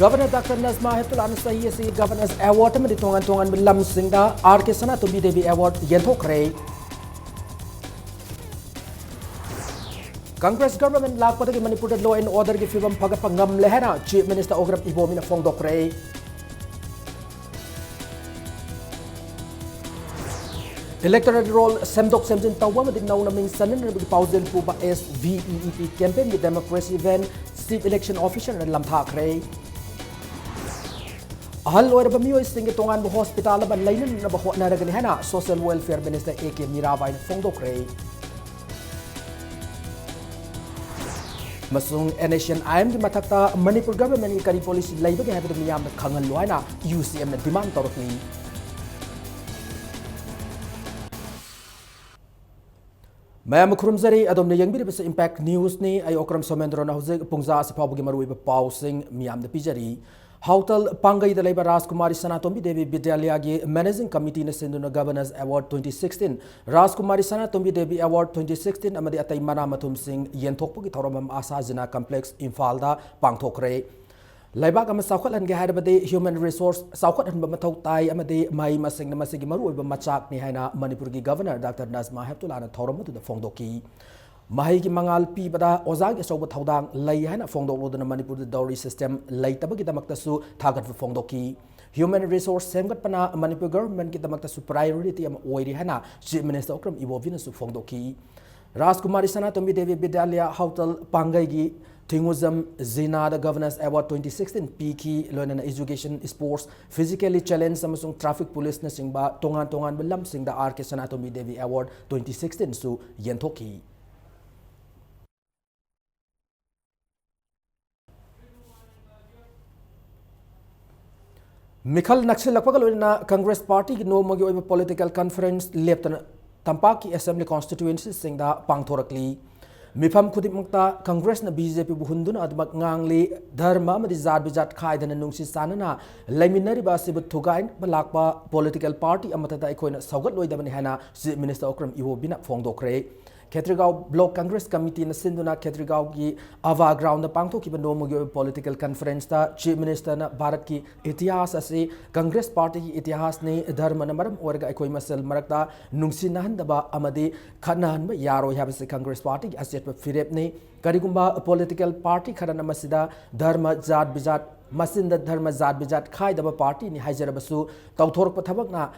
Governor Dr. Nazma Heptulan Sahi Governor's Award Amadi Tongan Tongan Lam Singda RK Sana to be Devi Award Yenthokre. Congress government Lakpataki Manipur law and order Gifibam Pagapangam Lehana, Chief Minister Ograp Ibomina Fongdokre. Electoral roll Semdok Semjin Tawam did now naming Sanan Pausel Puba SVEEP campaign with democracy event, Chief Election Official and Lamthakre. Ahal or Bamio is singing Tongan Hospital but Linen Nabahot Naraganhana, Social Welfare Minister A.K. Mirabai Fongdokre. Masung Nation I am the Matata Manipur government Kari policy labor have the Miyam Kangal Luana, UCM demand Torotli. Mayam Krumzari Adom the Young Bibis Impact News ni ay Okram Somendro na Jose Pungza sa Pabugi Marui Pausing Miyam the Pijari. Hautal Pangay the Labor Raskumari Sanatombi Devi Bidalyagi Managing Committee na Sinduna Governors Award 2016. Raskumari Sanatombi Devi Award 2016 Amadi Atay Manamatum Singh Yentopugi Toromam Asazina Complex Infalda Pangtokre. Laibak ama Saukhat and Gahadabadi Human Resource Saukhat and Bamatau Tai Amadi Mai Masing Namasigi Maru Machak Nihana Manipuri Governor Dr. Nazma Heptulan Toromo to the Fongdoki. Mahigi Mangal Pi Bada Ozag is over Taudang Layana Fongdo the Manipur dowry system Laitaba Gitamaktasu Tagat for Fongdoki. Human Resource Semgat Pana Manipur government Gitamaktasu priority am Oirihana, Chief Minister Okram Ivovinasu Fongdoki. Raskumari Sanatombi Devi Bidalia Hautal Pangagi Tinguzam Zina the Governors Award 2016 PK Learning Education Sports Physically Challenged Samsung Traffic Police Nasingba Tongan Tongan Belam Sing the RK Sanatombi Devi Award 2016 Su Yentoki. Mikhal Naksil Lakpagal Congress Party no Mogi political conference Lepton Tampaki Assembly constituency sing the Pangthorakli. Mifam Kudimukta Congress na BJP Buhunduna Admak Ngangli Dharma Madizad Bijat Kai than Nungsi Sanana Laminari Basibut Tugain Balakpa political party Amatata Equina Saugat Loidamanihana Minister Okram Iwo Bina Fongdokre. Ketrigao Block Congress Committee na Sinduna Ketrigao ki Ava Ground na Pangto ki Banomo political conference ta Chief Minister na Bharat ki Itihas ase Congress Party ki Itihas ni Dharma na maram orga ekoi masal marakta nungsinahan daba amadi khanahan ba yaro habase Congress Party ki aset pa firep ni karigumba political party khana na masida Dharma Jat Bijat masinda Dharma Jat Bijat khai daba party ni haijarabasu tawthorok pa thabak na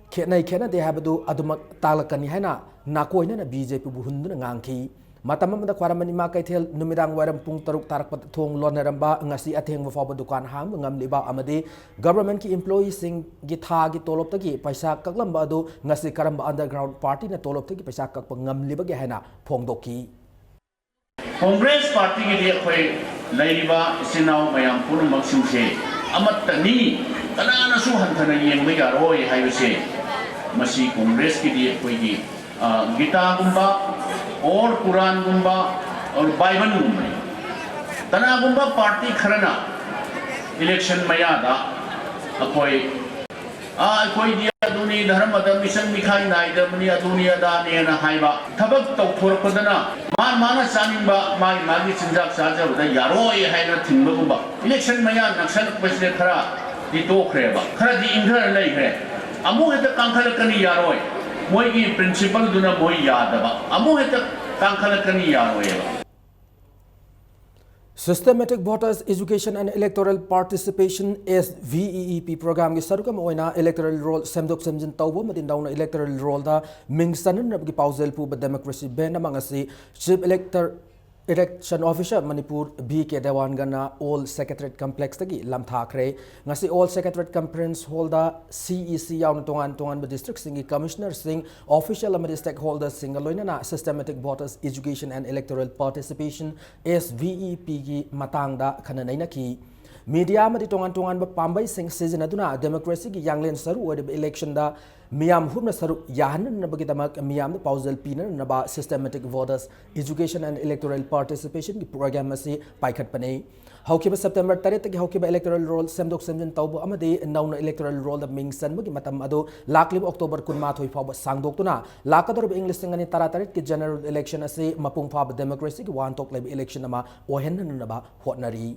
Khena de habadu adumak talakani haina nakoina na BJP buhunduna ngangki matamam da kwaramani ma kaithel numidang waram pung taruk tarak pat thong lonaramba ngasi atheng wa fawa dukan hang ngam liba amade government ki employees sing gi tha gi tolop ta gi paisa kaklamba adu ngasi karamba underground party na tolop ta gi paisa kak ngam liba gi haina phongdoki Congress Party ki de khoi lairiba isinau mayam punu maksing se amattani kanana su hanthana yengba yaroi haibase masi Congress ki de khoi gi Gita gumba or Quran gumba or Bible gumba तना gumba party Kharna election मयादा कोई दिया दुनिया धर्म अदम mission मिखाई नाई दमनिया दुनिया दाने ना हाइबा थबक तो थोड़ा पदना माना सानिंबा मागी चिंजाक साजा उदा यारो ये है ना थिंबा गुंबा election मया नक्सल पसले खरा दितो खरेबा खरा दी इंधर नहीं है अमु है तो कांखल कनी यारो है मोई की principle दुना मोई याद बा अमु है तो कांखल कनी यारो है Systematic Voters Education and Electoral Participation SVEEP program ki sarukam oina electoral roll semdok semjin tawbo madin dauna electoral roll da mingsanan rab ki pausel pu ba democracy ben amangasi chief election officer Manipur BK Dewan gana all secretariat complex tagi lamthakre ngasi all secretariat conference holder CEC yaun tongan district singi commissioner sing official amadi stakeholders singa loina systematic voters education and electoral participation SVEP ki matang da khananaina ki media amadi tongan ba pambai sing season aduna democracy ki yanglen saru or election da Miyam Humna Saru Yahan Nabagitamak Miyam Pausel Pina Naba Systematic Voters Education and Electoral Participation program Masi Paikat Pane. Haukiba September Tarit Haukiba Electoral Roll Semdok Semjin Taubo Amade Nauna Electoral Roll the Mingsan Mugimatam Ado Laklib October Kunmato Fab Sangdoktuna Lakador English Singani Taratarit ki General Election Ase Mapung Fab Democracy One Tok Lab Election Nama Ohen Naba Hotnari.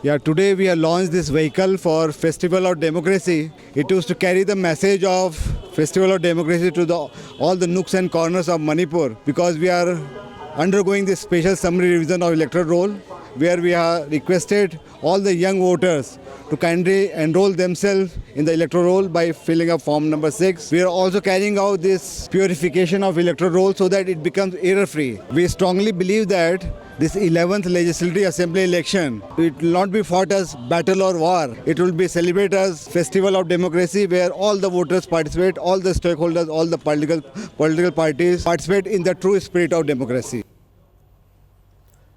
Yeah, today we have launched this vehicle for Festival of Democracy. It was to carry the message of Festival of Democracy to all the nooks and corners of Manipur, because we are undergoing this special summary revision of electoral roll, where we have requested all the young voters to kindly enroll themselves in the electoral roll by filling up form number 6. We are also carrying out this purification of electoral roll so that it becomes error-free. We strongly believe that this 11th Legislative Assembly election, it will not be fought as battle or war. It will be celebrated as Festival of Democracy, where all the voters participate, all the stakeholders, all the political parties participate in the true spirit of democracy.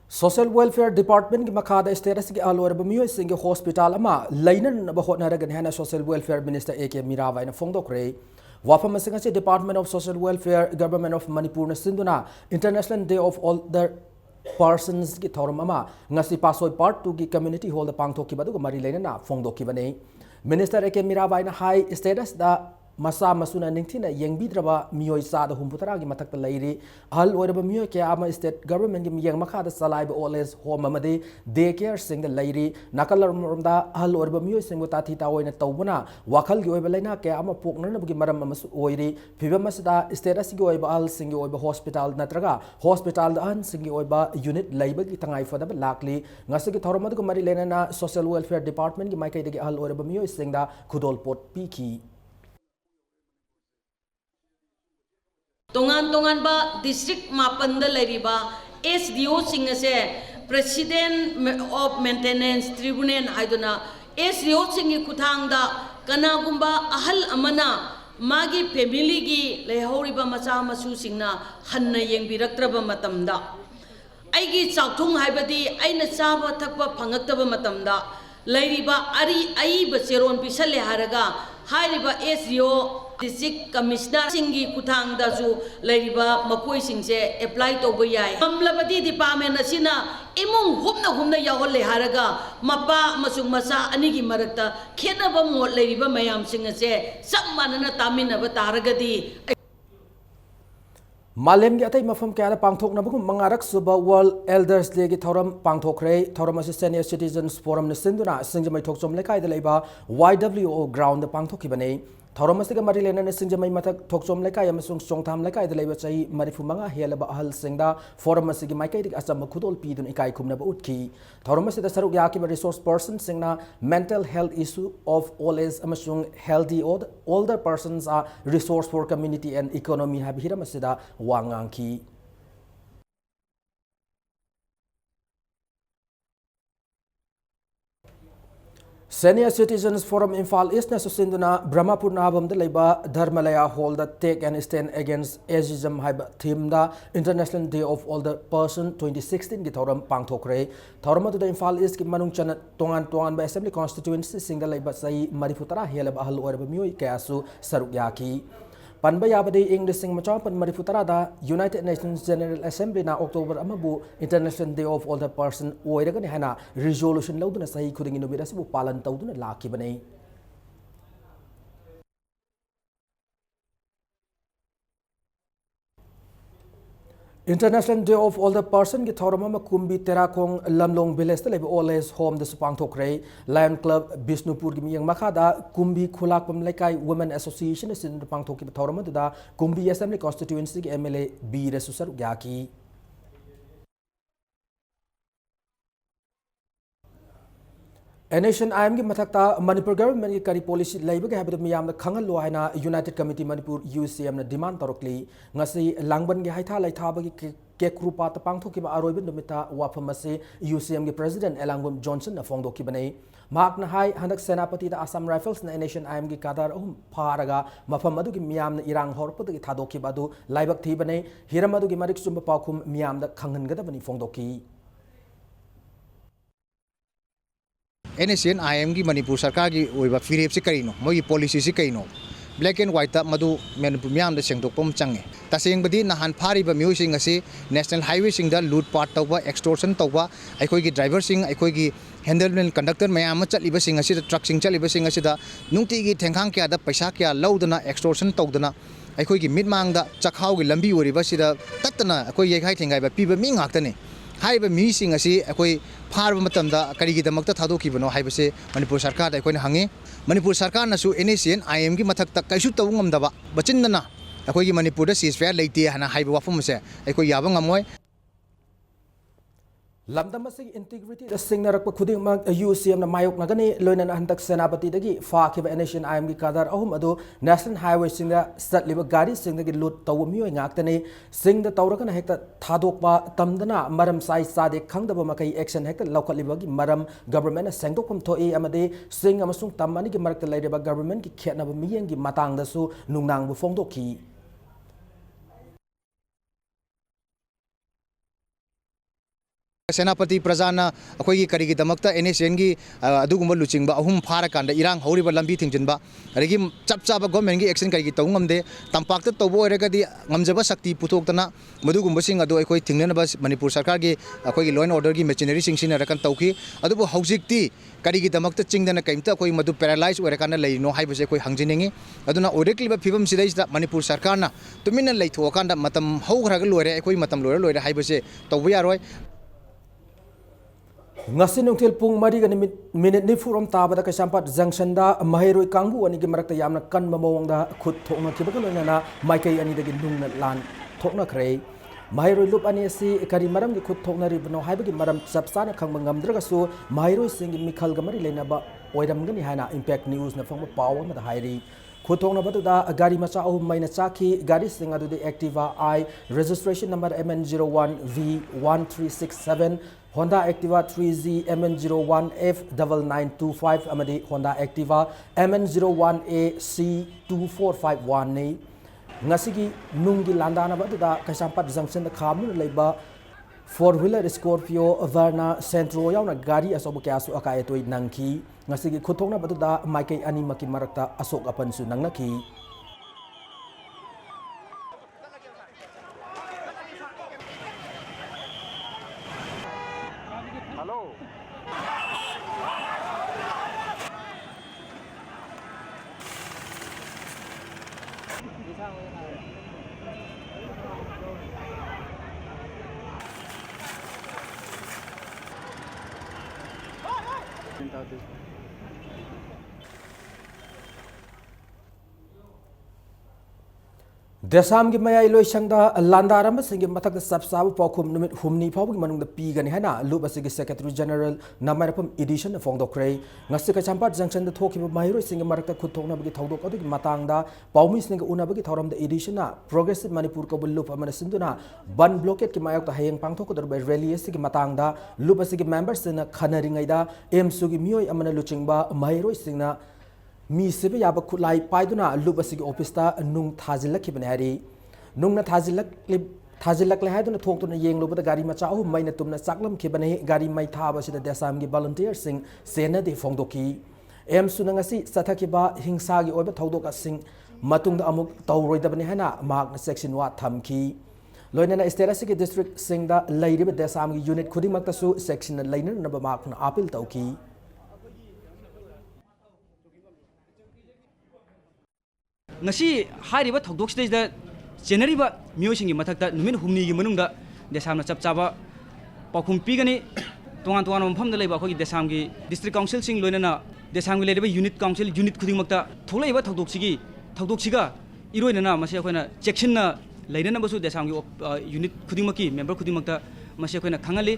Social Welfare Department ki makada status ki alor ba miyo singe hospital ama lainan ba hotna ragan hana Social Welfare Minister AK Mirawa ina fongdokre wafam singa se Department of Social Welfare Government of Manipur na sinduna International Day of Older Persons ki thorum ama ngasi pasoi part 2 ki community hall da pangthok ki badu mari laina na fongdok ki bane Minister AK Mirawa ina high status da masa masuna ningthina yengbidraba miyoi sa da humputara gi mathakta lairi ahal oiraba miyo kya ama state government gi miyang makha da salaiba oles home amade day care sing da lairi nakalarmda ahal oiraba miyo sing ta thi ta oina tawbuna wakhal gi oiba laina kya ama poknana gi maram amasu oiri phibam masda status gi oiba ahal sing gi oiba hospital natraga hospital da an sing gi oiba unit laiba gi tangai fadaba lakli ngasi gi thoromad gi mari lena na social welfare department gi maikai da gi ahal oiraba miyo sing da khudol pot piki Tongan ba district mapanda lariba SDO singase President of Maintenance Tribunal haiduna SDO singi kuthangda kanagumba ahal amana magi family gi lehoriba macha masu singna hanna yengbiraktraba matamda aigi chauthung haibadi aina chaba thakpa phangaktaba matamda lariba ari aiba cheron pisale haraga hairiba SDO District Commissioner Singi Kutang Dazu Lariba Makoi Singse apply to Boyai. Mamlabadi Department Asina Imung Humna Yahole Haraga Mapa Masung Masa Anigi Marakta Kenaba Mo Lariba Mayam Singase Samana Tamina Bataragadi. Malem gi atai mafam kya pangthok na bugum mangarak suba World Elders Day gi thoram pangthokre thoram as Senior Citizens Forum na sinduna singjamai thokchom lekai da leiba YWO ground pangthoki bane thoram as ga mari lena na singjamai mathak thokchom lekai amasung songtham lekai da leiba chai marifu manga helaba ahal singda forum as gi maikai dik asam khudol pidun ikai khumna ba utki thoram as da saruk ya ki resource person singna mental health issue of all age amasung healthy older persons are resource for community and economy have hiram asida wangangki Senior Citizens Forum Imphal East na susinduna Brahmapur Nabam de Leba Dharmalaya Hall that take and stand against ageism haiba theme da International Day of Older Person 2016 gi thoram pangthokre thoram adu Imphal East ki manung chana tongan ba assembly constituency single leba sai marifutara helaba hal orba mioi kayasu saruk yaki Panba yabadi English sing machapan marifutara da United Nations General Assembly na October amabu International Day of Older Person oiraga ni hana resolution lauduna sahi khuding inubira sibu palan tauduna laki bane International Day of Older Person ki thorama kumbi terakong lamlong village lebe always home the supang thokre Lion Club Bisnupur gi miyang makada kumbi khulakpam lekai Women Association sin pang thoki thorama da kumbi assembly constituency ki MLA B resusar gyaki Nation IM ki mathakta Manipur government ki kari policy laiba ge habdu miyam da khangal lo haina United Committee Manipur UCM na demand torokli ngasi langban ge haitha laitha ba ki ke krupa ta pangthoki ba aroibin dumita wafam ase UCM ge president Elangwam Johnson na fongdoki banei mak na hai handak senapati da Assam Rifles na Nation IM ge kadar pharaga mafam adu gi miyam na irang horput gi thadoki badu laibak thi banei hiram adu gi marik sumba paukhum miyam da khangan ga da bani fongdoki NSN IM की मणिपुर सरकार की ओइबा फिरेप से करिनो मोगी policy से करिनो black and white ता मधु Manipur ma'am the सेंगदोकपम चंगे तसेंगबदी नहान फारिबा म्यूसिंग असे national highway Singh the लूट पाट तौबा एक्सटोर्शन तौबा अखोई की ड्राइवर सिंग अखोई की हैंडलमेंट कंडक्टर मैम चलिबा सिंग असे ट्रक सिंग चलिबा सिंग असे द नुंती की थेंखांग क्या द पैसा क्या लौदना एक्सटोर्शन तौदना अखोई की मिडमांग द चखाव की लंबी ओरिबा सिदा ततना अखोई येखाई थेंगाइबा पीबा मिंग हाक्तने हाइब मीसिंग असी अखोई फारब मतमदा करिगिदमक्ता थादोखिबनो हाइबसे मणिपुर सरकार अखोइना हंगे मणिपुर सरकार नसु एनएसीएन आईएम की मथक्ता कैसु तौ ngमदबा बचिनना अखोई मणिपुर सीजफायर लेते हना हाइब वाफमसे अखोई याब ngमोय लमदम इंटीग्रिटी सिंगनरप खुदिंगमक यूसीएम मायोकनगनी लोइनन हंतक सेनापतिदगी फाखिब एनएशियन आईएम की कदर अहुम अदु नेशनल हाईवे सिंग सतलिब गाड़ी सिंगदगी लूट तव मियोय ngakतने सिंग तौरगन हेक्ता थादोकपा तमदना मरम साइ सादे खंगदब मकई एक्शन हेक्ता लौखलिबगी मरम गवर्नमेंट सेंगदोकम थोई अमदे सिंग अमसुंग तमनी की मरकत लेरेबा गवर्नमेंट की खेतनब मियंगी मतंगदसु नुंगनांगबु फोंदोखी सेनापति प्रजाना अखोई करिगिदमक्ता एनएसएन की अदुगुम लुचिंगबा अहुम फारकांदा इरांग हौरिब लंबी थिंजिनबा अरगी चप चाब गवर्नमेंट की एक्शन करिगी तौंगमदे तंपाक्ता तौबो ओरगदी ngमजबा शक्ति पुथोक्तना मदुगुमबसिंग अदु अखोई थिंगनबा मणिपुर सरकार की अखोई लॉ एंड ऑर्डर की मशीनरी सिंगसिन रकन तौखी अदुबो हौजिकती करिगिदमक्ता चिंगदना कैमता अखोई मदु पैरालाइज ओरकाना लैनो हाइबसे अखोई हंजिनिंगी अदुना ओरेक्लिबा फिबम सिदैसदा मणिपुर सरकारना तुमिना लैथोकांदा मतम हौग्राग लोरे अखोई मतम लोरे लोरे हाइबसे तौबो यारोय ngasi nungtil pung mari ga minute ni furam tabada Kaisampad junction da maheroi kangbu ani gi marakta yamna kan mamong da khut thokna khibaka loina na maikai ani da gi nungna lan thokna khrei maheroi lup ani si kari maram gi khut thokna ri bno haiba gi maram sapsana khangba ngamdraga su maheroi sing gi mikhal ga mari leina ba oiram gani haina impact news na phangba paw ma da hairi खुथोंगना बदुदा गाड़ी मचा अहुम मैना चाखी गाड़ी सिंग अदुदे Activa आई registration number MN01V1367 Honda Activa 3Z MN01F9925 अमदी Honda Activa MN01AC2451 ने ngasi nungi landana batuda Kaisampad junction da khamu leiba 4-wheeler Scorpio Verna Centro yauna gari asobu kyasu akai toy nangki ngasi gi khuthongna batuda maikai ani maki marakta asok apan su nangnaki Desam gi maya iloi sangda landaram singi matak sabsab paukum numit humni pawgi manung da pigani hana luba sigi secretary general namarapam edition fong dokrei ngasi Kaisampad junction da thoki mahiroi singi marakta khuthokna bagi thodok adu matang da pawmi singi una bagi thoram da edition na progressive manipur ko lup amana sinduna ban blockade ki mayok ta hayeng pangthok ko by rally sigi matang da luba sigi members na khanaringai da emsu gi mioi amana luchingba mahiroi singna मी सिबे याब खुलाई पाइदुना लुब असिगी ऑफिसता नुंग थाजिलखिबने हारी नुंगना थाजिलखले हाइदुना थोक्तुना येंगलुबदा गाड़ी मचा अहु मैना तुमना चाकलमखिबने गाड़ी मै थाबसिदा देसामगी volunteer सिंग सेनदे फोंदोकी M सुनंगसी सथखिबा हिंसागी ओबा थौदोकसिंग मतुंगदा अमुक तौरोइदबने हाना मार्कना section वा थमखी लोइनना स्टेटसकी डिस्ट्रिक्ट सिंगदा लैरिबा देसामगी यूनिट खुदिमक्तसु सेक्शन लैननबा मार्कना अपील तौकी ngasi hairiba thokdoksida generiba miosingi mathakta numin humni gi manungda desamna chapchaba pakhum pigani tongan tongan mpham da leiba khogi desamgi district council sing loinana desamgi leiba unit council unit khudingmakta tholaiba thokdoksiga iroinana mase khoina chection na leina basu desamgi unit khudingmaki member khudingmakta mase khoina khangali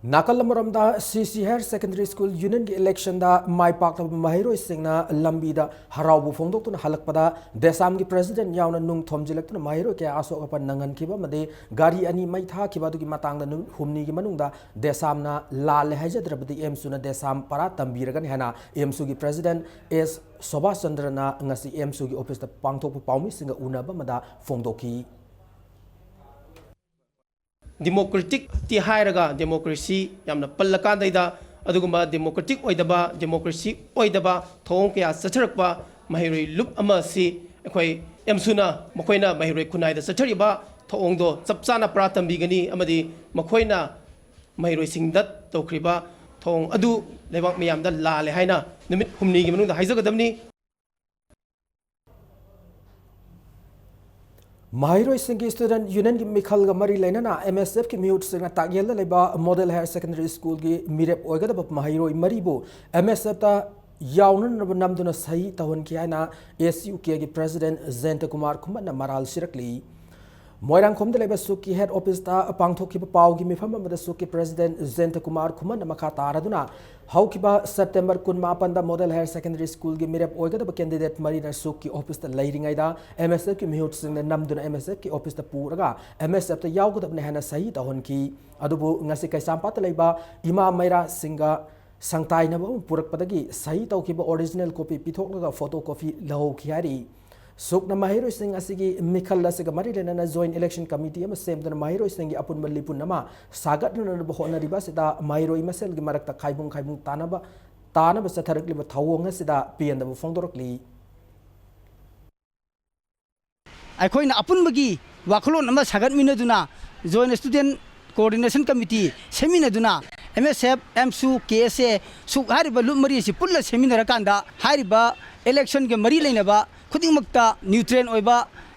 नाकलमरमदा CC higher secondary school union की election दा माई पाक महिरो सिंगना लंबी दा हरावबु फोंदोक्तुना हलकपदा देसाम की president यावना नुंग थोमजिलक्तुना महिरो के आसोक अपन नंगन खिबा मदे गाड़ी अनि मै था खिबा दुगी मतंगदा हुमनी की मनुंगदा देसामना लाल हैजद्रबदी एमसुना देसाम परा तंबीरगन हेना एमसु की प्रेसिडेंट एस शोभा चंद्रना ngasi एमसु की ऑफिस दा पांगथोक पाउमी सिंगा उनाबा मदा फोंदोकी democratic ti hairaga democracy yamna pallakandayda adugumba democratic oidaba democracy oidaba thong kya sacharakpa mahiroi lup ama si akhoi emsuna makoina mahiroi khunai da sachariba thongdo chapchana pratambi gani amadi makoina mahiroi singdat tokriba thong adu lebak miyam da la le haina numit humni gi manung da haijagadamni Mahiroi Singi Student Union ki Mikhal ga mari lainana MSF ki mute singna tagyel leba Model Higher Secondary School ki mirep oigada ba Mahiroi maribo MSF ta yaunan namduna sahi tahun ki aina SUK ki President Zenta Kumar Kumana maral sirakli Moirang Komde leba Suki Head Office ta pangthoki ba pau gi mifam ba Suki President Zenta Kumar Kumana makha taraduna Haukiba September Kunmapan da Model Higher Secondary School ki mirep oigada ba candidate marina Suki Office ta leiringai da MSF ki mihut sing namduna MSF ki office ta puraga MSF ta yaugada ne hana sahi ta honki adubu ngasi kai sampat leba ima maira singa sangtai na ba purak padagi sahi taukiba original copy pithoknaga photocopy lahu khiyari Sukna Mahiro Singh asigi Mikhal Lasiga Marilena Joint Election Committee ama same than Mahiro Singh apun malipun nama sagat na bahona riba sida Mahiro imasel gi marakta khaibung tanaba satharakli ba thawonga sida pian da fongdorokli ꯑꯩꯈꯣꯏꯅ ꯑꯄꯨꯟꯕꯒꯤ ꯋꯥꯈꯜꯂꯣꯟ ꯑꯃ ꯁꯥꯒꯠꯃꯤꯟꯅꯗꯨꯅ join student coordination committee ꯁꯦꯝꯃꯤꯟꯅꯗꯨꯅ MSF MSU KSA ꯁꯨꯛ ꯍꯥꯏꯔꯤꯕ ꯂꯨꯞ ꯃꯔꯤ ꯑꯁꯤ ꯄꯨꯟꯅ ꯁꯦꯝꯃꯤꯟꯅꯔꯀꯥꯟꯗ ꯍꯥꯏꯔꯤꯕ ꯏꯂꯦꯛꯁꯟꯒ ꯃꯔꯤ ꯂꯩꯅꯕ ꯈꯨꯗꯤꯡꯃꯛꯇ ꯅ꯭ꯌꯨꯇ꯭ꯔꯦꯜ ꯑꯣꯏꯕ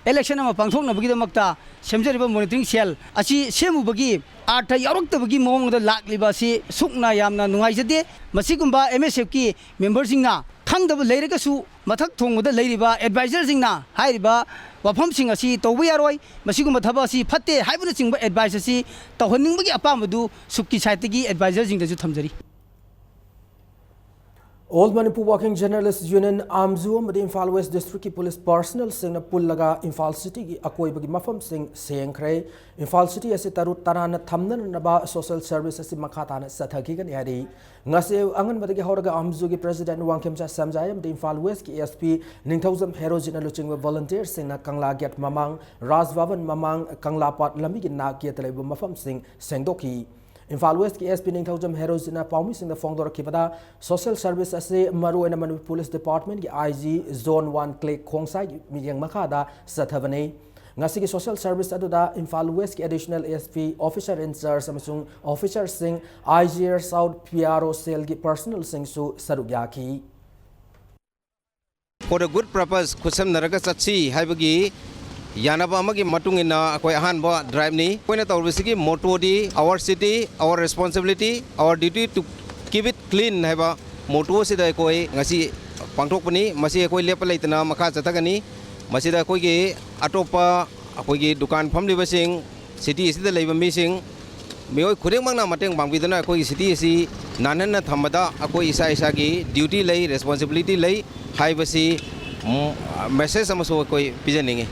ꯏꯂꯦꯛꯁꯟ ꯑꯃ ꯄꯥꯡꯊꯣꯛꯅꯕꯒꯤꯗꯃꯛꯇ ꯁꯦꯝꯖꯔꯤꯕ ꯃꯣꯅꯤꯇꯔꯤꯡ ꯁꯦꯜ ꯑꯁꯤ ꯁꯦꯝꯃꯨꯕꯒꯤ ꯑꯥꯔꯊ ꯌꯥꯎꯔꯛꯇꯕꯒꯤ ꯃꯑꯣꯡꯗ ꯂꯥꯛꯂꯤꯕ ꯑꯁꯤ ꯁꯨꯛꯅ ꯌꯥꯝꯅ ꯅꯨꯡꯉꯥꯏꯖꯗꯦ ꯃꯁꯤꯒꯨꯝꯕ MSFꯀꯤ ꯃꯦꯝꯕꯔꯁꯤꯡꯅ ꯈꯪꯗꯕ ꯂꯩꯔꯒꯁꯨ ꯃꯊꯛ ꯊꯣꯡꯕꯗ ꯂꯩꯔꯤꯕ ꯑꯦꯗꯚꯥꯏꯖꯔꯁꯤꯡꯅ ꯍꯥꯏꯔꯤꯕ ꯋꯥꯐꯝꯁꯤꯡ ꯑꯁꯤ ꯇꯧꯕ ꯌꯥꯔꯣꯏ ꯃꯁꯤꯒꯨꯝꯕ ꯊꯕꯛ ꯑꯁꯤ ꯐꯠꯇꯦ ꯍꯥꯏꯕꯅꯆꯤꯡꯕ ꯑꯦꯗꯚꯥꯏꯁ ꯑꯁꯤ ꯇꯧꯍꯟꯅꯤꯡꯕꯒꯤ ꯑꯄꯥꯝꯕꯗꯨ ꯁꯨꯛꯀꯤ ꯁꯥꯏꯠꯇꯒꯤ ꯑꯦꯗꯚꯥꯏꯖꯔꯁꯤꯡꯗꯁꯨ ꯊꯝꯖꯔꯤ All Manipur Working Journalists Union Amzu amadi Imphal West District ki police personnel sing na pullaga Imphal City ki akoi bagi mafam sing sengkhre Imphal City ase taru tarana thamnan naba social service ase makhata na sathaki gan yari ngase angan badagi horaga Amzu ki President Wangkemcha Samjayam de Imphal West ki ASP Ningthauzam Herojina luchingwa volunteer sing na Kangla Get Mamang Rajvavan Mamang Kangla Pat lambi ki na ki talaibu mafam sing sengdoki Imphal West ki SP Ningthauzam Herojina Paumi Singh Fongdor Kibada Social Service ase Maru and Manipur Police Department ki IG Zone 1 Click Khongsai Miyang Makada Sathavane Ngasi ki Social Service aduda Imphal West ki Additional SP Officer in Charge amasung Officer Singh IGR South PRO Cell ki Personal Singh su Sarugyaki For a good purpose kusam naraga satsi haibagi Yanaba amagi matungina akoi ahanba drive ni koina tawbisigi motto di our city our responsibility our duty to keep it clean haiba motto sida koi ngasi pangthokpani masi koi lepa leitana makha chathagani masida koi gi atopa akoi gi dukan famliba sing city sida leiba mi sing meoi khureng mangna mateng bangbidana koi city si nanana thamada akoi isa isa gi duty lei responsibility lei haibasi message amaso koi pijaningi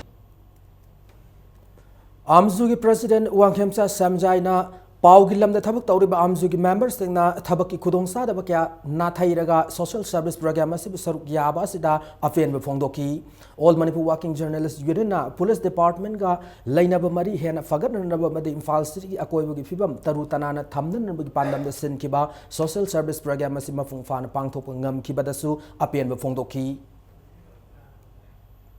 Amzu ki President Wangkemcha Samjayna Pau Gilam the Tabak Tauriba Amzu ki members thing na Tabaki Kudongsa the Bakia Nathairaga Social Service Program Saruk Yaba Sida Afen Befongdoki All Manipur Working Journalists Union Police Department ga Lainaba Mari Hena Fagat Naba Madi Imphal City Akoibugi Fibam Tarutanana Tamdan Big Pandam the Sin Kiba Social Service Program Masimafung Fan Pangtopangam Kibadasu Apen Befongdoki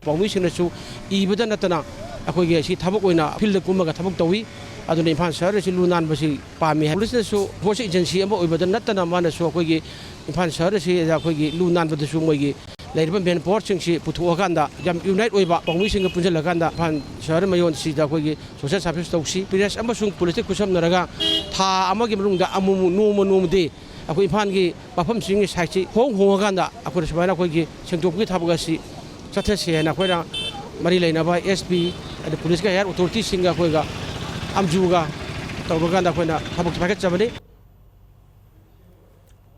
Pawishinasu ibada natana akogi asi thabak oina field kumaga thabak tawi aduna Imphal shahar si lunan basi pami police su force agency amba oibada natana mana su akogi Imphal shahar si akogi lunan badasu moigi leiriba ben port sing si puthuaganda jam unite oiba pawising punjalaganda Imphal shahar mayon si da akogi social service tawsi pires amba sung police kusam naraga tha amagi manungda amumu nomo de akoi Imphal gi pafam sing sai si hongaganda akoi sabana akogi sengtopgi thabagasi Chathasi and Aquila Marilena by SP and the police guy authority singer Quega Amjuga Toganda Quena Public Packet Javade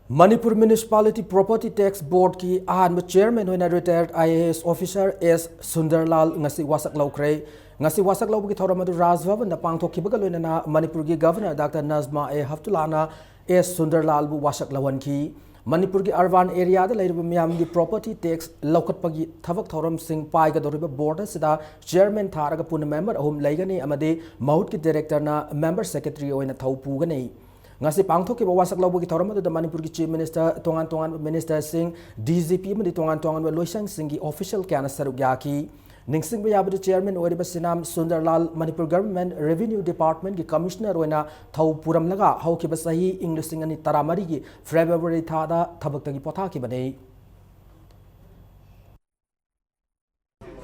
Manipur Municipality Property Tax Board ki ahan chairman when retired IAS officer S Sundarlal ngasi wasak laukre ngasi wasak lau ki thoramadu Rajvavan na pangthok kibagal na Manipur ki governor Dr Nazma A Haftulana S Sundarlal bu wasak lawan ki Manipur ki urban area da lairiba miyam gi property tax laukat pagi thavak thoram sing pai ga doriba board sida chairman tharaga pun member ahum laigani amade mahut ki director na member secretary oina thau pugani ngasi pangthok ki wasak labu ki thoram da Manipur ki chief minister tongan minister sing DGP madi tongan loisang sing gi official kana sarugyaki Ningsing Bayabudi Chairman Oriba Sinam Sundarlal Manipur Government Revenue Department ki Commissioner Oina Thau Puram Laga How Kibasahi English Singani Taramari ki February Thada Tabak Pota Kibane.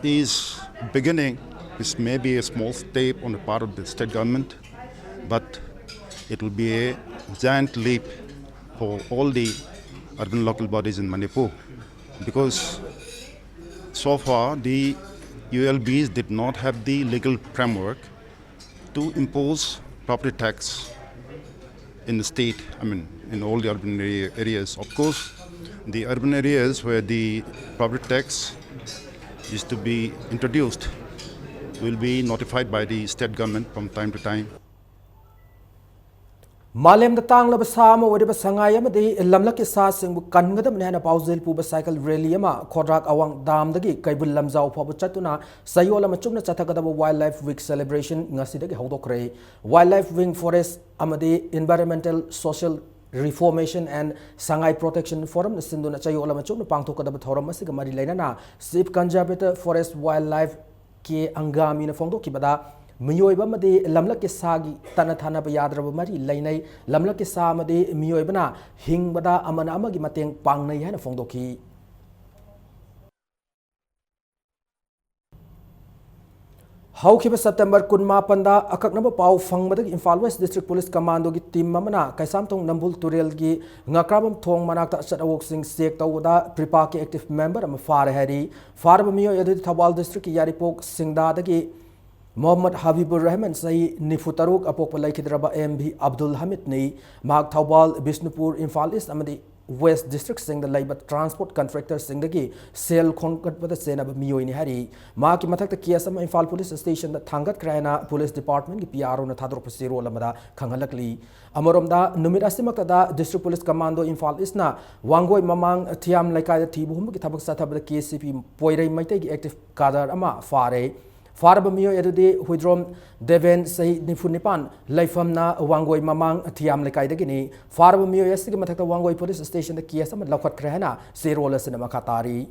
Is beginning This may be a small step on the part of the state government, but it will be a giant leap for all the urban local bodies in Manipur, because so far the ULBs did not have the legal framework to impose property tax in the state, in all the urban areas. Of course, the urban areas where the property tax is to be introduced will be notified by the state government from time to time. Malem da tang laba sama wadi ba sangay amadi lamlak ki sa singbu kangadam nehna pauzil pu ba cycle rally ama kodrak awang dam dagi kaibul lamzau phabu chatuna sayola machumna chathagada ba wildlife week celebration ngasi dagi hodokre wildlife wing forest amadi environmental social reformation and Sangay protection forum na sinduna chayola machumna pangthokada ba thoram masiga mari lainana sip conservative forest wildlife ke angami na phongdok ki bada Miyoiba madi lamlak ke sagi tana thana ba yadraba mari lainai lamlak ke sa madi miyoiba na hingbada amana amagi mateng pangnai hana phongdoki Haukiba September kunma panda akaknaba pau fangbadag Imphal West District Police Commando gi team mamana kaisamtong Nambul Turel gi ngakrabam thong manakta chatawok sing sek tawda pripa ke active member am fare hari farba miyo yadu Thawal District ki yaripok singda dagi Mohammad Habibur Rahman Sahi Nifutaruk apok palai kidraba MB Abdul Hamid ni Mag Thawal Bishnupur Imphal East amadi West District sing the labor transport contractor sing the sale conquered with the sena miyo ni hari Maki matak the Kiasam Imphal Police Station the Thangat Krana Police Department ki PRO na thadro pasiro lamada khangalakli Amoromda numit asimakada District Police Commando Imphal East na Wangoi Mamang Thiam Laikai the Tibuhum ki thabak sathab the KCP Poirai Maite ki active kadar ama fare Farba miyo edudi huidrom Deven Sahi Nifunipan Laifamna Wangoi Mamang Thiam Lekai Dagini Farba miyo yasigi matakta Wangoi Police Station the Kiasam Lakat Krehana Serola Cinema Katari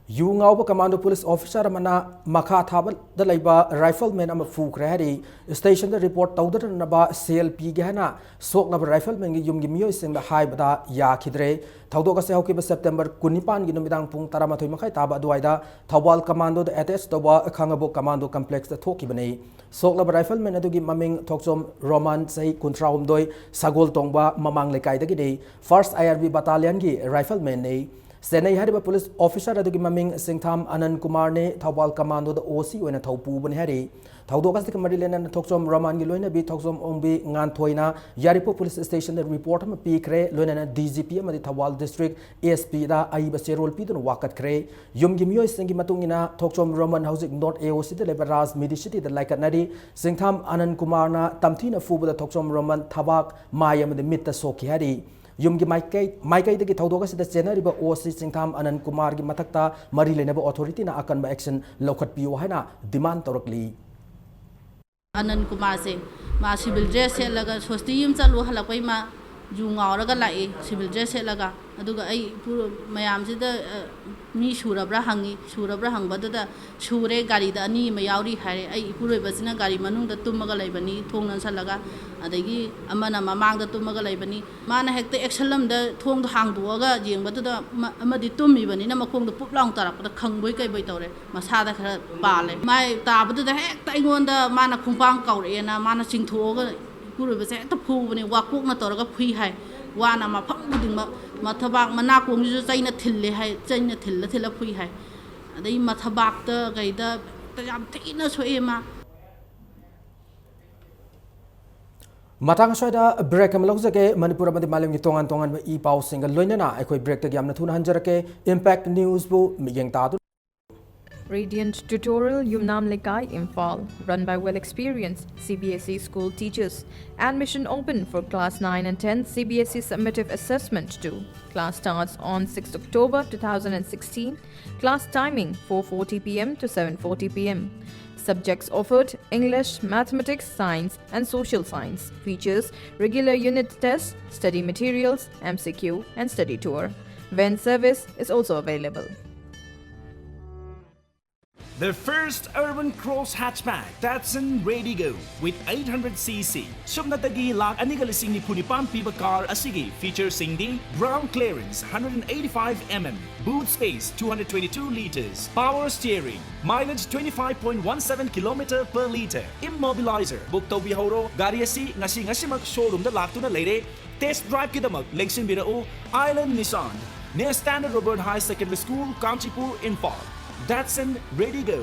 Yungauba Commando Police Officer Mana Maka Thaba the Laiba Rifleman am Fu Krehari Station the report Tauda Naba CLP Gahana Sok Naba Rifleman Yumgi Mio sing the High Bada Yakidre Taudoka Sehoki September Kunipan Ginumidang Pung Taramatoi Makai Taba Duaida Tawal Commando the attached Toba Kangabo Commando Complex the Tokibane Sok Naba Rifleman Adugi Maming Toksom Roman Say Kuntraum Doi Sagol Tongba Mamang Lekai Dagide 1st IRB Battalion Gi Rifleman Ne Senai Hariba Police Officer Adugi Maming Singtham Anand Kumar ne Thawal Commando the OC when a Taupu Bun Hari Taudokas the Marilan and Toksom Roman Giloina be Toksom Ombi Ngantoina Yaripo Police Station the report of Pikre Luna DGP Madi Thawal District ASP da Aiba Serol Pidun Wakat Kre Yum Gimio Singi Matungina Toksom Roman Housing Not AOC the Lebaraz Medicity the Laikanadi Singtham Anand Kumar na Tamtina Fuba the Toksom Roman Tabak Mayam the Mita Soki Hari Yumgi Maikai the Taudokas the General OC Singtham Anand Kumar gi Matakta Marilena authority na akan ba action lokat piwahana demand torokli Anand Kumar se ma civil dress se laga sosti yum chalu halakai ma junga raga lai civil dress se laga aduga ai puro mayam se da mi surabra hangba da sure gari da ani mayauri hare ai puro basina gari manung da tumaga laibani thongnan salaga adagi amana mamang da tumaga laibani mana hekta exhalam da thong da hangduaga jengba da amadi tummi bani na makong da puplang tarak da khangboi kai bai tore masa da khara pale mai tabadu da hekta ingon da mana khungpang kaure na mana singthoga puro base ta phu bani wakuk na toraga phui hai wana ma phang buding ma thabak mana kong ju chaina thille hai chaina thilla phui hai adai ma thabak ta gai da yam thina soe ma Matang Soida break am logzake Manipur amadi malam gi tongan ba I pau single loinana aikoi break ta gyamna thun hanjarake impact news bu miyeng ta Radiant Tutorial Yumnam Lekai Imphal, run by well-experienced CBSE school teachers. Admission open for Class 9 and 10 CBSE Summative Assessment 2. Class starts on 6 October 2016. Class timing 4:40 p.m. to 7:40 p.m. Subjects offered: English, Mathematics, Science and Social Science. Features: regular unit tests, study materials, MCQ and study tour. Van service is also available. The first urban cross hatchback, Datsun Ready Go with 800cc. Subnatagi lak anigal singni punipan piba car asigi feature singdi ground clearance 185mm, boot space 222 liters, power steering, mileage 25.17 km per liter, immobilizer. Book to bihoro gari asi ngasi mak showroom da laktuna leire. Test drive kidamak lengsin birao Island Nissan near Standard Robert High Secondary School, Kanchipur, Imphal. Datsun Ready Go.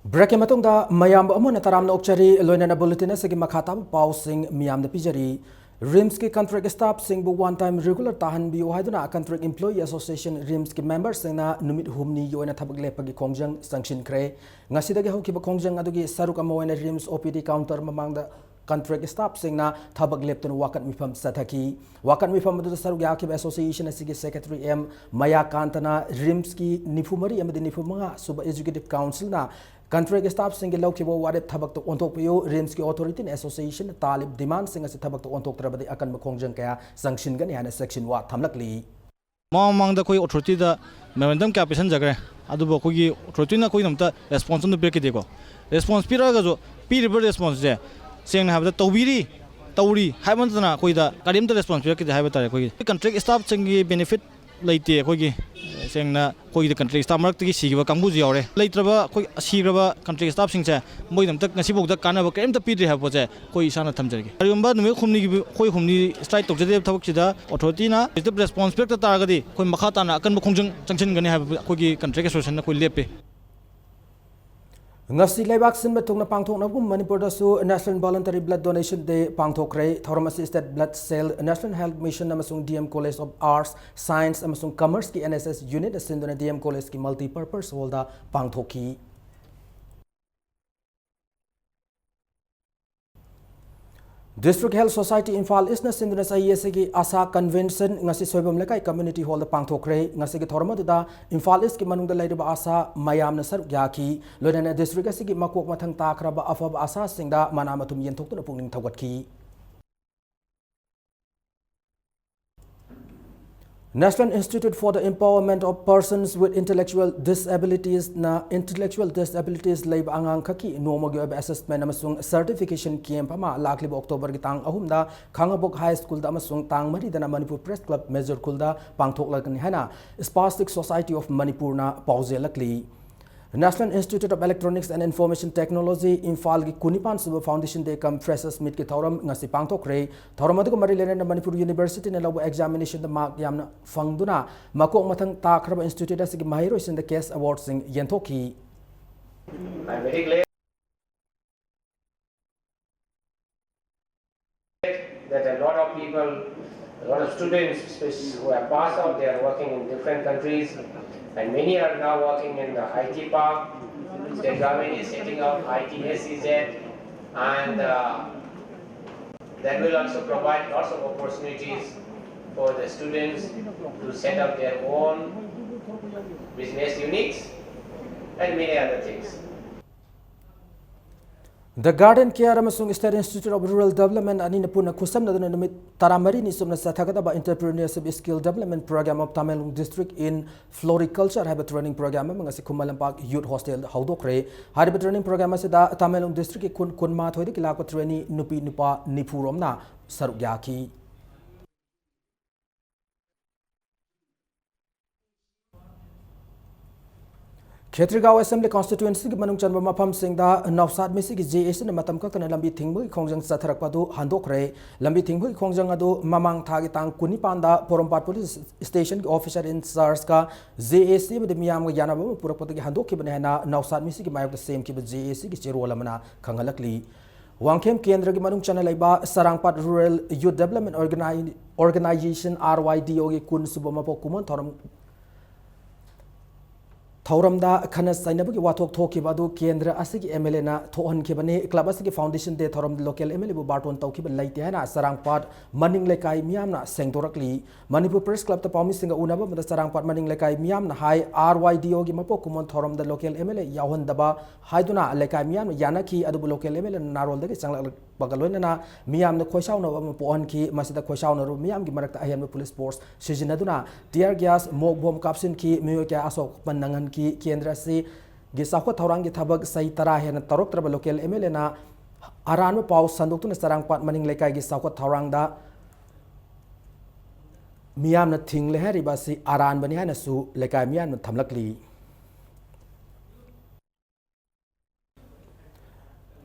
Break matungda mayam amuna taramna okchari loinana bulletin asigi makhatam pausing miyam na pijari RIMS ki contract staff sing bu one time regular tahan bi haiduna contract employee association RIMS ki members na numit humni yoina thabak lepagi khongjang sanction kre ngasidagi hokiba khongjang adugi saruk amoina RIMS OPD counter mamangda contract staff singna thabak lepton wakat mifam sathaki wakat mifam adu saruk yakib association asigi secretary M Maya Kantana RIMS ki nifumari amadi nifumanga suba executive council na contract staff singi laukibo wade thabak to ontok piyo RIMS ki authority association talib demand singa se thabak to ontok trabadi akan makhongjang kaya sanction gani hana section wa thamlakli mamangda koi authority da memorandum ka pesan jagre adu bo kogi authority na koi namta response no pe ke deko response piraga jo piribar response je seng habda tawbiri tawri haibantana koi da karim ta response pe ke haiba tare koi contract staff singi benefit leite koi sengna koi contract staff marak tigi sigiba kangbu ji yore leitraba koi sigraba contract staff singse moi dam tak ngasi bok da kanaba kem ta pidri habo je koi sana thamjargi ariumba numi khumni gi koi khumni strike tok jade thawak sida authority na is the response pe ta targadi koi makha ta na kan bu khongjang changchin gani habo koi gi contract association na koi lepe ngasi leibak sinba tungna pangthok na Manipur da su National Voluntary Blood Donation Day pangthok rei thoram State Blood Cell National Health Mission amasung DM College of Arts Science amasung Commerce ki NSS unit asinduna DM College ki multi-purpose hall da pangthoki District Health Society Imphal East na sinduna sa ISG asa convention ngasi soibam lekai community hall da pangthokre ngasi gi thorma da Imphal East ki manungda leiba asa mayam na saruk yaki loina district asigi makok mathang takraba afab asa singda manamatum yenthok tuna pungning thawatki National Institute for the Empowerment of Persons with Intellectual Disabilities na Intellectual Disabilities Labour Angang Kaki Nomogi Assessment amasung Certification Camp ama lakliba October gitang ahumda Khangabok High School da amasung tang mari da Manipur Press Club Major Kulda pangthok lagani hana Spastic Society of Manipur na pause lakli National Institute of Electronics and Information Technology Imphal ki Kunipan Suba Foundation Day kam freshers meet ki thoram ngasi pangthok re thoram adu mari lena Manipur University na labu examination da mark yamna fangduna makok mathang takraba institute asigi mahiro in the case award sing yentoki I'm very glad that a lot of people, a lot of students who have passed out, they are working in different countries. And many are now working in the IT park. State government is setting up ITSEZ, and that will also provide lots of opportunities for the students to set up their own business units and many other things. The Garden Care amasung State Institute of Rural Development ani napuna kusam na dun numit taramari ni sumna sathagata ba entrepreneurship skill development program of Tamelung district in floriculture have a training program mga si Kumalampak youth hostel haudokre have a training program se da Tamelung district kun ma thoi ki lakwa trainee nupi nupa nipurom na saruk yaki Khetrigaon Assembly constituency ki manung chanba mafam singda Navsat misi ki JS na matam ka kana lambi thingbu khongjang satharak padu handokre lambi thingbu khongjang adu mamang thagi tang kunipanda Porompat police station ki officer in charge ka JS bade miyam ga yanaba purak padu ki handok ki bane na Navsat misi ki mayok same ki JS ki cherol amana khangalakli Wangkem Kendra ki manung chana laiba Sarangpat Rural Youth Development Organization RYDO ki kun subama pokumon thoram Thoramda Khana Sainabu ki wathok thoki badu Kendra asigi MLA na thohan ki bane club asigi foundation de thoram local MLA bu barton tawki ba laite hana Sarangpat maning lekai miyam na sengdorakli Manipur Press Club ta pawmi singa unaba mada Sarangpat maning lekai miyam na hai RYDO gi mapo kumon thoram da local MLA yawhan daba haiduna lekai miyam yanaki adu local MLA narol dagi changla bagalona na miyam na khoisaw na pohan ki masida khoisaw na ru miyam gi marakta ahem police force sijinaduna tear gas mok bom kapsin ki meyo kya asok panangan की केंद्र से गिसाखो थौरांग की थबक सही तरह है न तरोक्त्रब local MLA ना अरान पाव संदुक्तुन सरंगपाट मनिंग लेकाई गिसाखो थौरांग दा मियाम न थिंगले हरिबासी अरान बनि है नसु लेकाई मियाम न थमलकली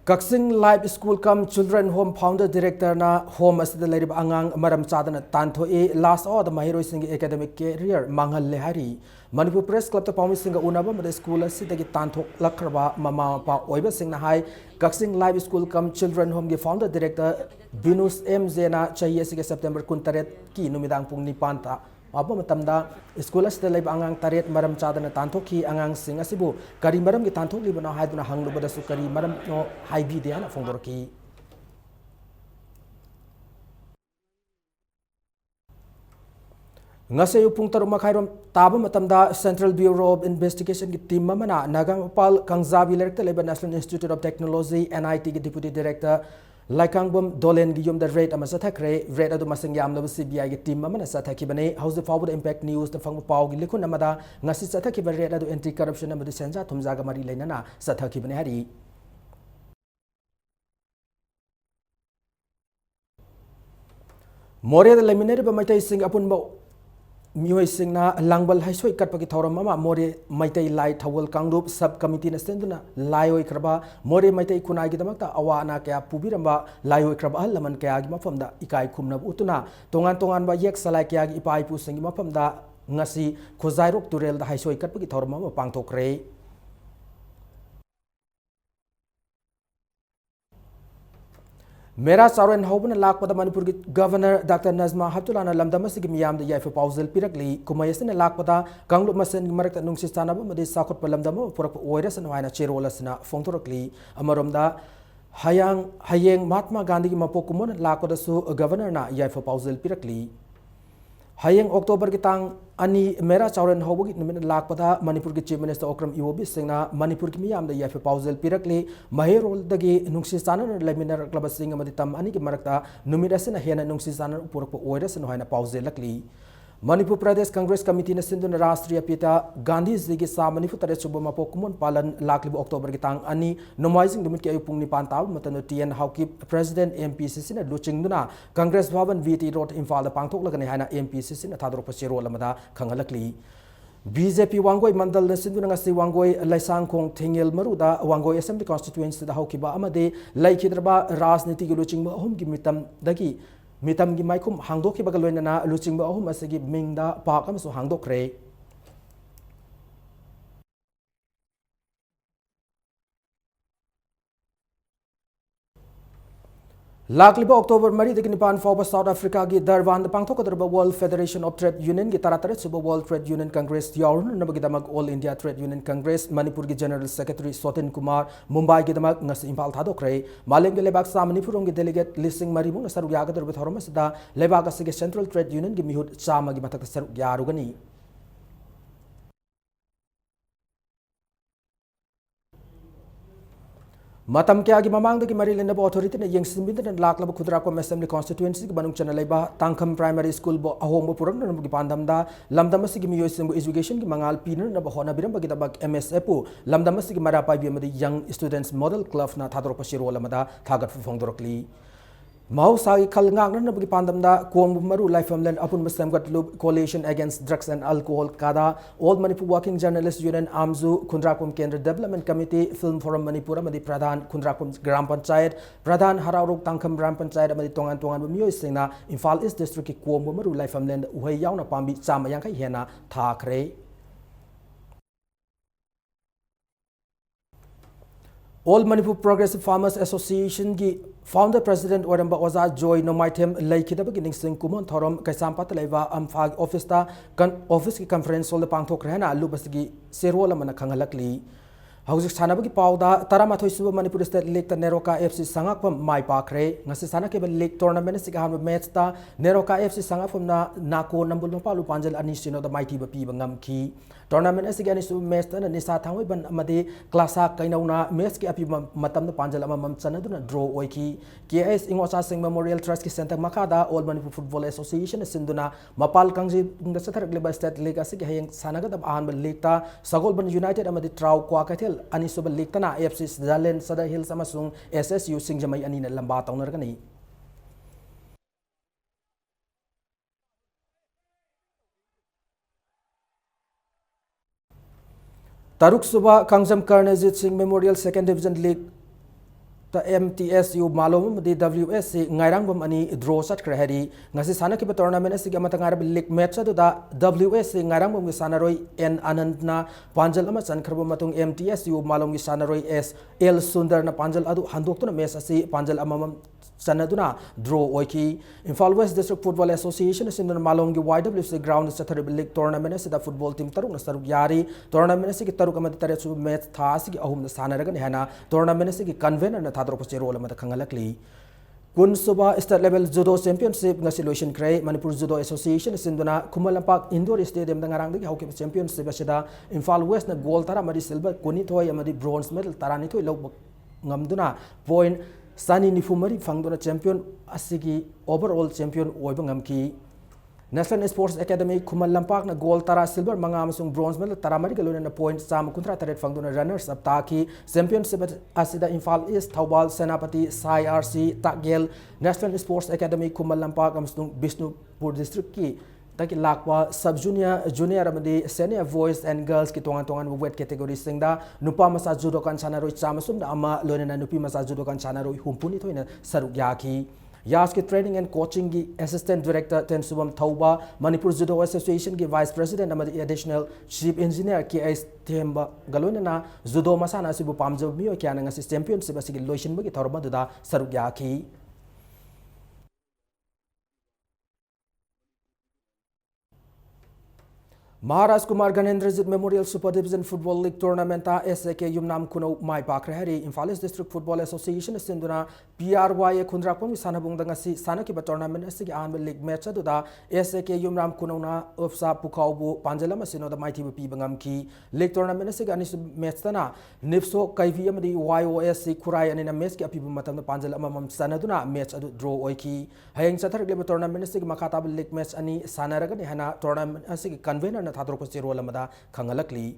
कक्सिंग live school cum children home founder director ना होम असिद लेरिब अंगांग मरम चादन तांथो ए लास्ट ऑफ द महिरोई सिंग एकेडमिक कैरियर मांगल ले हरी मणिपुर प्रेस क्लब ता पाउमी सिंग उनाबा मद स्कूल असिदगी तांथो लखरबा ममा मपा ओइबा सिंग high Kakching live school cum children home के फाउंडर डायरेक्टर बिनुस एम जेना चाहिए सिगे सितंबर 19 की नुमिदांग पुंग निपान ता माबा मतमदा स्कूल असिद लेब अंगांग तरेत मरम चादन तांथोखी अंगांग सिंग असिबु करी मरम की तांथोखलिबना हाइदुना हंगलुबदसु करी मरम नो हाइबी देना फोंदोरकी ngase upung taru makhairom taba matamda Central Bureau of Investigation ki team mamana Nagamapal Kangzabi lerkta leba National Institute of Technology NIT ki Deputy Director Laikangbom Dolen gi yom da rate ama sathakre rate adu masing yam laba CBI ki team mamana sathaki bane house the forward impact news da fangma pau gi likun amada ngasi sathaki ba rate adu anti corruption amadu senja thumjaga mari leinana sathaki bane hari Moria da leminere ba maitai sing apun ba मियोई सिंगना लांगबल हाइसोई कटपकी थौरम अमा मोरे मैतै लाई थवल कांगरूप सब committee न सेंदुना लायोई खरबा मोरे मैतै खुनाई गिदमक्ता अवाना कया पुबिरंबा लायोई खरबा अहल लमन कया गी मफमदा इकाई खुमनब उतुना तोंगान तोंगान बा येक सलाय कया गी इपाई पु सिंगी मफमदा ngasi खोजाइरोक तुरेल दा हाइसोई कटपकी थौरम अमा पांगथोकरे मेरा चारोन हौबन लाकपद मणिपुर की गवर्नर डॉक्टर नजमा हब्दुल्ला लमदम की मियाम याइफ पाउजल पिरकली कुमयसन लाकपद कांगलुप मसन मरक नुंसी चानब मदि साखुट लमदम पुरक ओइरसन वायना चेरोलसना फोंथोरकली अमरोमदा हयेंग महात्मा गांधी की मपोक कुमन लाकपदसु गवर्नर ना याइफ पाउजल पिरकली हयेंग अक्टोबर की तांग अनि मेरा चाउरन हौबगी नुमिन लाकपदा मणिपुर की चीफ मिनिस्टर ओक्रम इवोबी सिंगना मणिपुर की मियाम द याइफ पाउजल पिरकली महेरोल दगी नुंसी चानन लेमिनर क्लब सिंग मदि तम अनि की मरकता नुमिरसन हेना नुंसी चानन पुरक ओइरसन होइना पाउजल लकली मणिपुर प्रदेश कांग्रेस कमिटी ने सिंधु राष्ट्रीय पिता गांधी जी की सा मणिपुर तरह सुब मपो कुमन पालन लाखलिब अक्टोबर की तांग अनि नोमाइजिंग दुमित के अयुपुंग निपान ताब मतन टीएन हाउकी प्रेसिडेंट एमपीसीसी ने लुचिंगदुना कांग्रेस भवन वीटी रोड इम्फाल पांगथोक लगने हाना एमपीसीसी ने थादरोप सेरोल अमदा खंगलकली बीजेपी वांगोई मंडल ने Sindhu ngasi वांगोई लाइसांगखोंग थेंगेल Maroda वांगोई assembly constituency दा हौकिबा अमदे लाइखिद्रबा राजनीति की लुचिंग अहुम की मितम की माइकुम हांगदोखि बगल लोइनना लुचिंग अहुम असगी मिंगदा पाक अमसु हांगदोखरे लाखलिबा अक्टोबर मरी दगी निपान फाउबा साउथ अफ्रीका की दरबान पांगथोकदरबा world federation of trade union की तरह सुब वर्ल्ड ट्रेड यूनियन कांग्रेस याउन नबगिदमक all India trade union congress Manipur की जनरल सेक्रेटरी सोतिन कुमार मुंबई की दमक ngasi इम्फाल थादोखरे मालेम के लेबाक सा मणिपुर की डेलीगेट लिसिंग मरी मुंग सरुक यागदरबा थौरम असदा लेबाक असगे सेंट्रल ट्रेड यूनियन की मिहुत चामा की मथक सरुक यारुगनी मतम क्या की ममांग की मरी लेनब अथॉरिटी ने यंगसिनबिन लाखलब खुदराकोम असेंबली कॉन्स्टिट्यूएंसी की बनुंग चनलेबा तांखम प्राइमरी स्कूल बो अहोम पुरंग की पांदमदा लमदम की मियोइसिंग एजुकेशन की मंगाल पीन होनबिरम की दबक एमएसएफ लमदम की मरा पाइबी यंग स्टूडेंट्स मॉडल क्लब ना थादरोप सिरोल थागत फोंदोरकली Mahusagi Kalngang Nabi Pandamda, Kuang Maru Life Famland Upon Muslim Coalition Against Drugs and Alcohol Kada, Old Manipur Working Journalists Union Amzu, Kundrakum Kendra Development Committee, Film Forum Manipura Madi Pradhan, Kundrakum Gram Panchayat, Pradhan Hararuk Tankam Gram Panchayat, Madi Tongan Tongan Mio Sina, Infal East District Kuang Maru Life Famland, Uhay Yauna Pambi, Samayanka Hena, Thakre. All Manipur Progressive Farmers Association की founder president Oramba ओजा Joy नोमाइथेम लेखिदब ginning Singh Koeman theorem कैसामपात लेवा अम्फाग office की conference whole पांगथोक रहना लुबसगी सेरोल अमन खंगलकली हौजिक सानबगी पाउदा तरामाथोय सुब Manipur state league ता NEROCA FC संगाकपम माय पाखरे ngasi sana ke league tournament सिग हाम मैच ता नेरोका एफसी संगाफम ना नाको नंबुल मपालु पांजल अनि सिनो दा माइथी बपी बंगम की tournament asigi ani su match tana nisa thangoi ban amadi klasa kainauna match ki api matam na panjal amam chanaduna draw oiki KS Ingocha Singh Memorial Trust ki center makada All Manipur Football Association sinduna mapal kangji da satharak leba state league asigi hayang sanaga dam ahan league ta Sagolban United amadi Trau Kwa Kathel ani suba league tana AFC Zalen Sada Hills amasung SSU Singjamai ani na lamba taunargani Taruk Suba Kangjam Karnajit Singh Memorial Second Division League ta MTSU malom di WSC ngairang ani draw sat krahari ngasi sana ki tournament asigi amata ngar league match adu da WSC ngairang bom sanaroi N Anandna panjal ama chan kharbo matung MTSU malom ki sanaroi S L Sundar na panjal adu handok tu na match asi panjal amam sanaduna draw oiki Imphal West District Football Association sinduna malom ki YWC ground sathari league tournament asida football team taruk na saruk yari tournament asigi taruk amati tare su match tha asigi ahum na sanaraga hena tournament asigi convener na thadrok se role amata khangalakli kun suba state level judo championship ngasi lotion krai Manipur Judo Association sinduna Kumalampak Indoor Stadium da ngarang dagi hockey championship asida Imphal West na gold tara amadi silver kuni thoi amadi bronze medal tarani thoi log ngamduna point Sani Nifumari Fangdona champion asigi overall champion oibangam National Sports Academy Kumalampak na gold tara silver mga amasung bronze medal taramari galuna na point sam kuntra taret fangdona runners up taki championship asida Imphal East Thawbal Senapati SIRC Tagyel National Sports Academy Kumalampak amasung Bishnupur district ki taki lakwa sub junior amadi senior boys and girls ki tongan weight category singda nupa masa judo kan chanaroi chamasum da ama lonena nupi masa judo kan chanaroi humpuni thoina saruk yaki Yas ki training and coaching ki assistant director Ten Subam Thauba Manipur Judo Association ki vice president amadi additional chief engineer ki is Themba galonena judo masana sibu pamjab miyo kya nga si championship asigi loishin bagi thorma duda saruk yaki Maharaj Kumar Ganendrajit Memorial Super Division Football League Tournament SAK Yumnam Kuno Mai Pakrahari Imphal East District Football Association sinduna PRY Khundrakpam sanabung dangasi sanaki tournament asigi anbel league match aduda SAK Yumnam Kuno na Upsa Pukaubu Panjalama sino da mighty pi bangam ki league tournament asigi anis match tana Nipso Kaivi amadi YOSC Kurai anina match ki api matam Panjalama mam sanaduna match adu draw oiki hayang sathar leba tournament asigi makata league match ani sanaraga ni hana tournament asigi convener thadrok se role amada khangalakli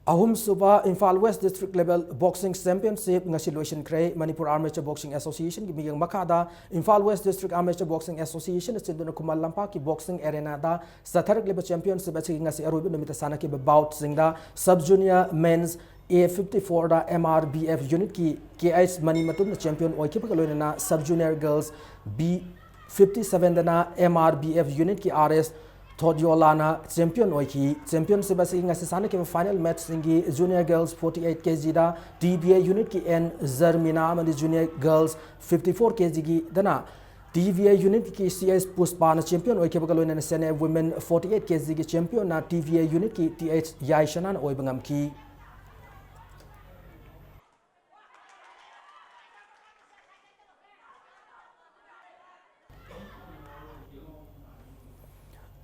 ahum suba Imphal West District Level Boxing Championship ngasi lotion krai Manipur Amateur Boxing Association ki miyang makada Imphal West District Amateur Boxing Association sinduna Kumal Lampa ki boxing arena da satharak level championship asi ngasi arobi numita sana ki bout singda sub junior men's A54 da MRBF unit ki KS Mani Matum champion oiki pakaloina sub junior girls B57 da MRBF unit ki RS Todiolana champion oiki championship asi ngasi sana ke final match singi junior girls 48 kg da TBA unit ki N Zarmina amadi junior girls 54 kg gi dana TVA unit ki CS Puspa na champion oike bagaloina na senior women 48 kg gi champion na TVA unit ki TH Yaishanan oibangam ki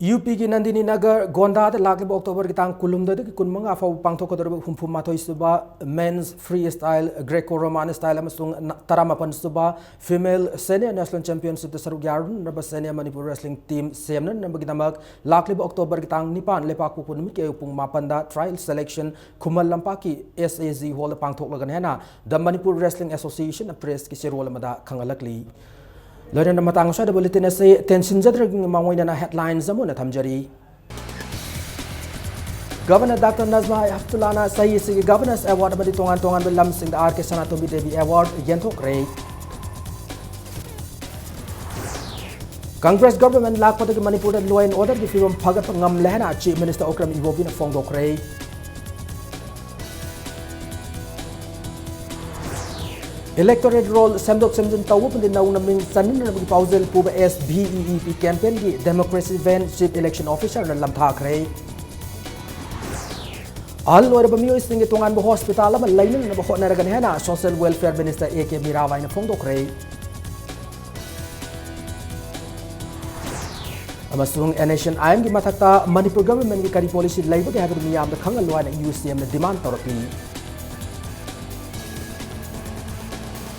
UP ki Nandini Nagar Gonda the Lakib October ki tang kulum da ki kunmanga fa pangtho ko dorba humphum mathoi suba men's freestyle Greco-Roman style amasung taramapan suba female senior national championship the saruk yarun raba senior Manipur wrestling team semnan nambagi damak Lakib October ki tang nipan lepak pu kunmi ke upung mapanda trial selection Kumal Lampa ki SAZ hall pangthok lagan hena the Manipur Wrestling Association press ki sirwala mada khangalakli Lain na matang sa bulletin sa tension jadra mangoy na headlines mo na thamjari Governor Dr. Nazma Haftulana sahi sige Governors Award badi tongan belam sing the RK Sanatomi Devi Award yenthok rei Congress government lakpata ki Manipur law and order ki film phagat ngam lehna Chief Minister Okram Iwobi na fongdok rei Electorate roll semdok semjun tawu pun din naung naming sanin na bagi pausel pu SBEEP campaign di Democracy Van Chief Election Officer na lamtha krai Al lawyer bamiyo ising itungan bo hospital ma lainin na bo na ragan hena Social Welfare Minister AK Mirawai na fongdok krai amasung nation aim gi mathakta manipur government gi kari policy laiba ge haber miyam da khangal loina UCM na demand torakli